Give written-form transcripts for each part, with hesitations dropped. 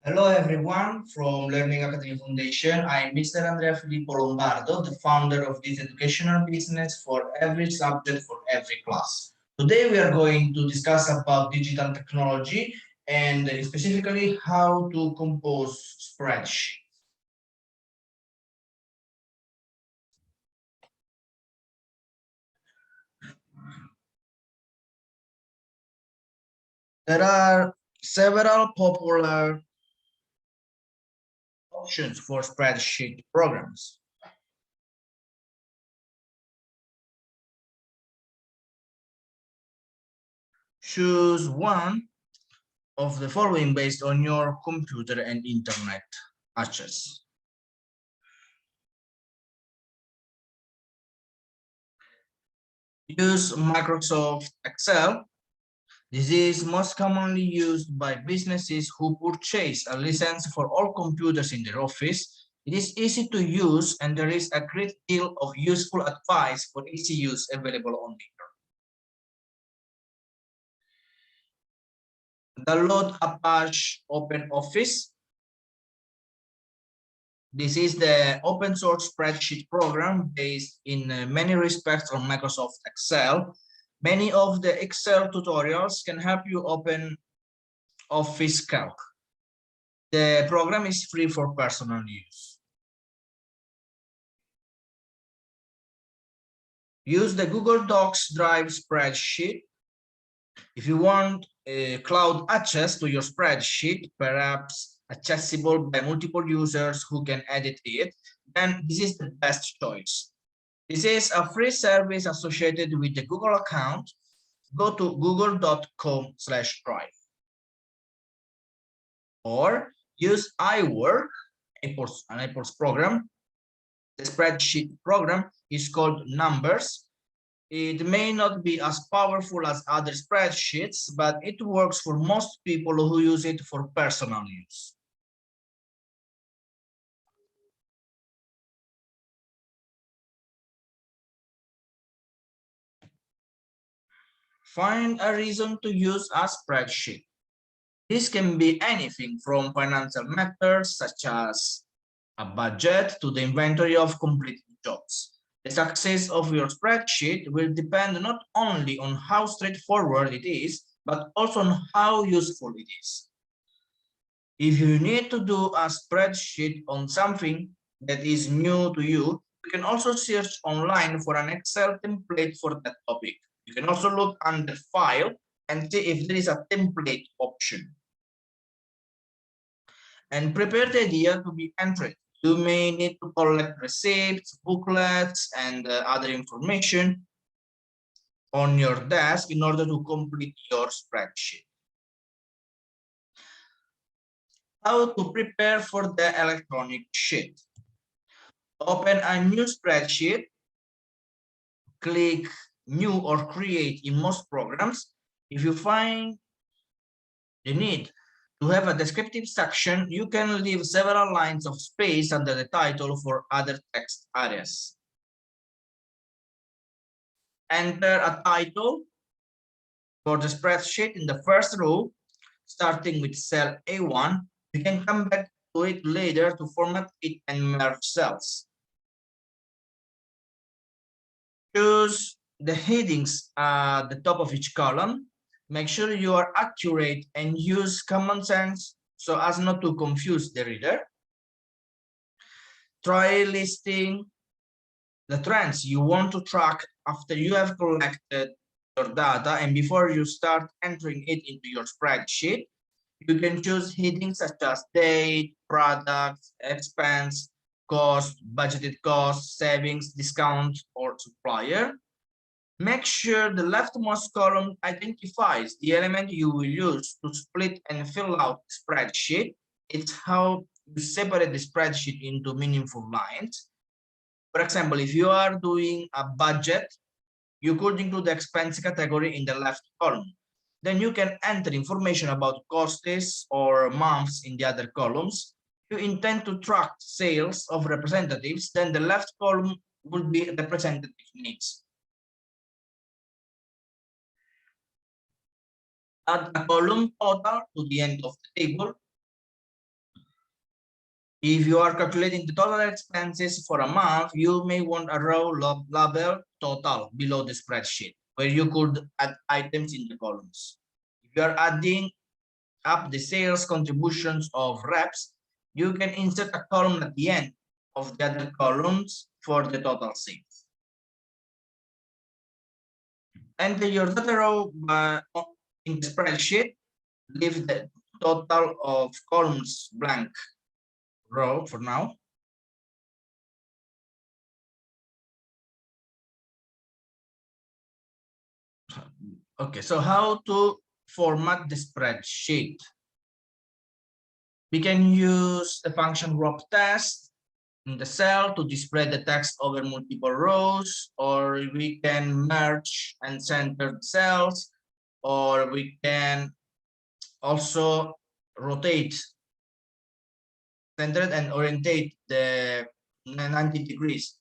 Hello everyone from Learning Academy Foundation. I'm Mr. Andrea Filippo Lombardo, the founder of this educational business for every subject for every class. Today we are going to discuss about digital technology and specifically how to compose spreadsheets. There are several popular options for spreadsheet programs. Choose one of the following based on your computer and internet access. Use Microsoft Excel. This is most commonly used by businesses who purchase a license for all computers in their office. It is easy to use and there is a great deal of useful advice for easy use available on there. Download Apache Openoffice. This is the open source spreadsheet program based in many respects on Microsoft Excel. Many of the Excel tutorials can help you open Office Calc. The program is free for personal use. Use the Google Docs Drive spreadsheet. If you want cloud access to your spreadsheet, perhaps accessible by multiple users who can edit it, then this is the best choice. This is a free service associated with the Google account. Go to google.com/drive. Or use iWork, an Apple's program. The spreadsheet program is called Numbers. It may not be as powerful as other spreadsheets, but it works for most people who use it for personal use. Find a reason to use a spreadsheet. This can be anything from financial matters such as a budget to the inventory of completed jobs. The success of your spreadsheet will depend not only on how straightforward it is, but also on how useful it is. If you need to do a spreadsheet on something that is new to you, you can also search online for an Excel template for that topic. You can also look under File and see if there is a template option. And prepare the idea to be entered. You may need to collect receipts, booklets, and other information on your desk in order to complete your spreadsheet. How to prepare for the electronic sheet. Open a new spreadsheet, click New or Create in most programs. If you find the need to have a descriptive section, you can leave several lines of space under the title for other text areas. Enter a title for the spreadsheet in the first row, starting with cell A1. You can come back to it later to format it and merge cells. Choose the headings at the top of each column. Make sure you are accurate and use common sense so as not to confuse the reader. Try listing the trends you want to track after you have collected your data and before you start entering it into your spreadsheet. You can choose headings such as date, products, expense, cost, budgeted cost, savings, discount, or supplier. Make sure the leftmost column identifies the element you will use to split and fill out the spreadsheet. It's how you separate the spreadsheet into meaningful lines. For example, if you are doing a budget, you could include the expense category in the left column. Then you can enter information about costs or months in the other columns. If you intend to track sales of representatives, then the left column will be representative needs. Add a column total to the end of the table. If you are calculating the total expenses for a month, you may want a row label total below the spreadsheet, where you could add items in the columns. If you are adding up the sales contributions of reps, you can insert a column at the end of the other columns for the total sales. Enter your data row in the spreadsheet. Leave the total of columns blank row for now. Okay, so how to format the spreadsheet? We can use the function wrap test in the cell to display the text over multiple rows, or we can merge and center cells, or we can also rotate, centered and orientate the 90 degrees.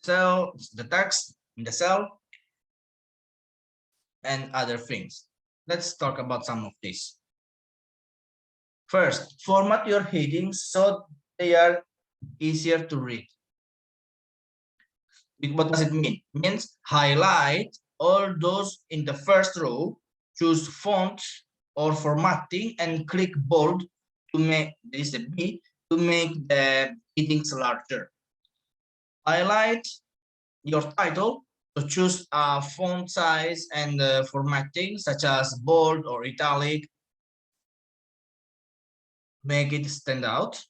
So the text in the cell and other things. Let's talk about some of these. First, format your headings so they are easier to read. What does it mean? It means highlight all those in the first row, choose font or formatting, and click bold to make this a B to make the headings larger. Highlight your title, so choose a font size and formatting such as bold or italic. Make it stand out.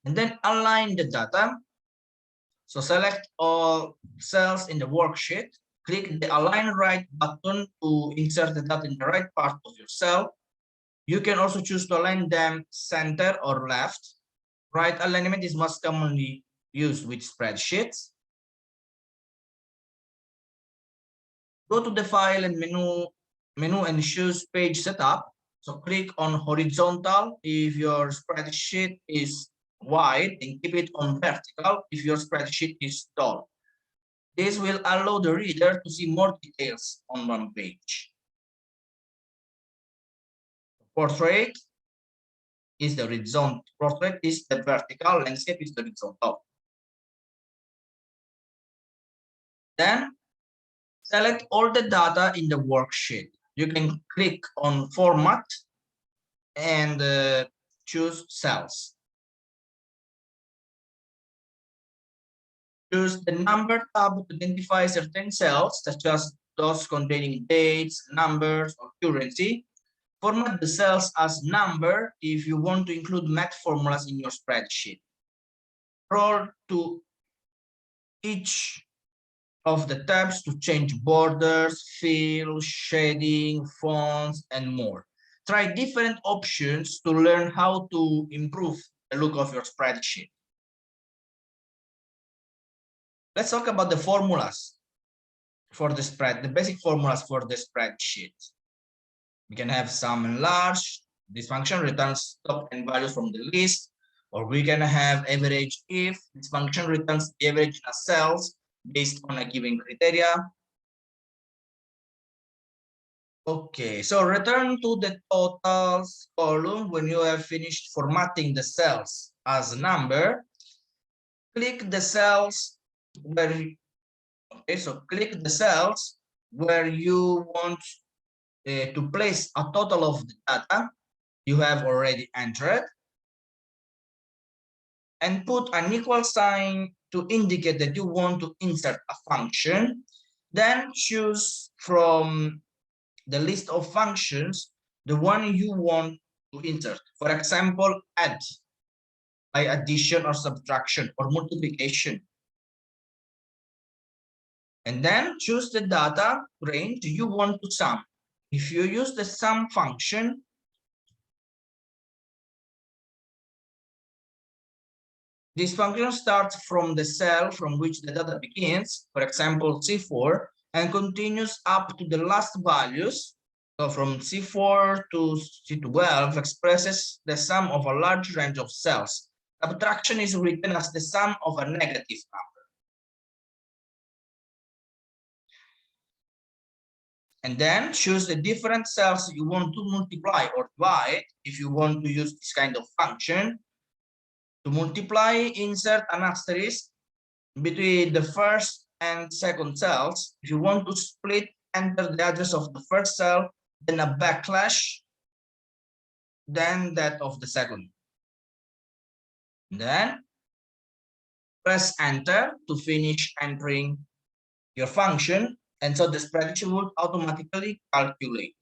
And then align the data. So select all cells in the worksheet. Click the align right button to insert the data in the right part of your cell. You can also choose to align them center or left. Right alignment is most commonly used with spreadsheets. Go to the file and menu and choose page setup. So click on horizontal if your spreadsheet is wide, and keep it on vertical if your spreadsheet is tall. This will allow the reader to see more details on one page. Portrait is the horizontal. Portrait is the vertical. Landscape is the horizontal. Then select all the data in the worksheet. You can click on format and choose cells. Choose the number tab to identify certain cells, such as those containing dates, numbers, or currency. Format the cells as number if you want to include math formulas in your spreadsheet. Scroll to each of the tabs to change borders, fill, shading, fonts, and more. Try different options to learn how to improve the look of your spreadsheet. Let's talk about the formulas for the basic formulas for the spreadsheet. We can have sum and large. This function returns top 10 values from the list, or we can have average if. This function returns the average in cells based on a given criteria. Okay, so return to the totals column when you have finished formatting the cells as a number. Click the cells where, okay, so click the cells where you want to place a total of the data you have already entered, and put an equal sign to indicate that you want to insert a function. Then choose from the list of functions the one you want to insert. For example, add by addition or subtraction, or multiplication. And then choose the data range you want to sum. If you use the sum function, this function starts from the cell from which the data begins, for example, C4, and continues up to the last values. So from C4 to C12 expresses the sum of a large range of cells. Subtraction is written as the sum of a negative number. And then choose the different cells you want to multiply or divide. If you want to use this kind of function, to multiply, insert an asterisk between the first and second cells. If you want to split, enter the address of the first cell, then a backslash, then that of the second. Then press enter to finish entering your function, and so the spreadsheet will automatically calculate.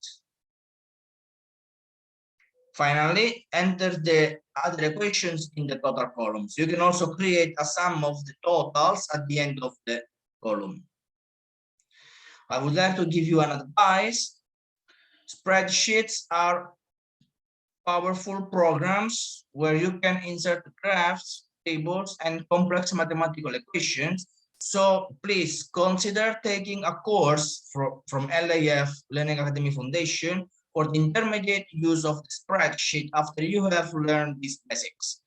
Finally, enter the other equations in the total columns. You can also create a sum of the totals at the end of the column. I would like to give you an advice. Spreadsheets are powerful programs where you can insert graphs, tables, and complex mathematical equations. So please consider taking a course from L.A.F. Learning Academy Foundation for the intermediate use of the spreadsheet after you have learned these basics,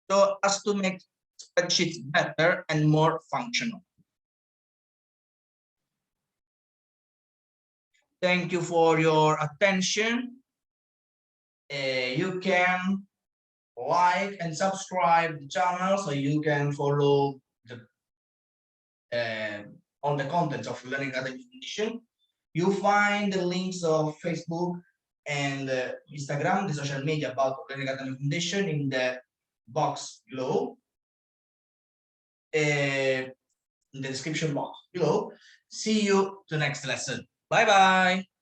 so as to make spreadsheets better and more functional. Thank you for your attention. You can like and subscribe the channel so you can follow the all the contents of Learning Academy Foundation. You find the links of Facebook and Instagram, the social media about Learning Academy Foundation, in the box below, in the description box below. See you to the next lesson. Bye bye.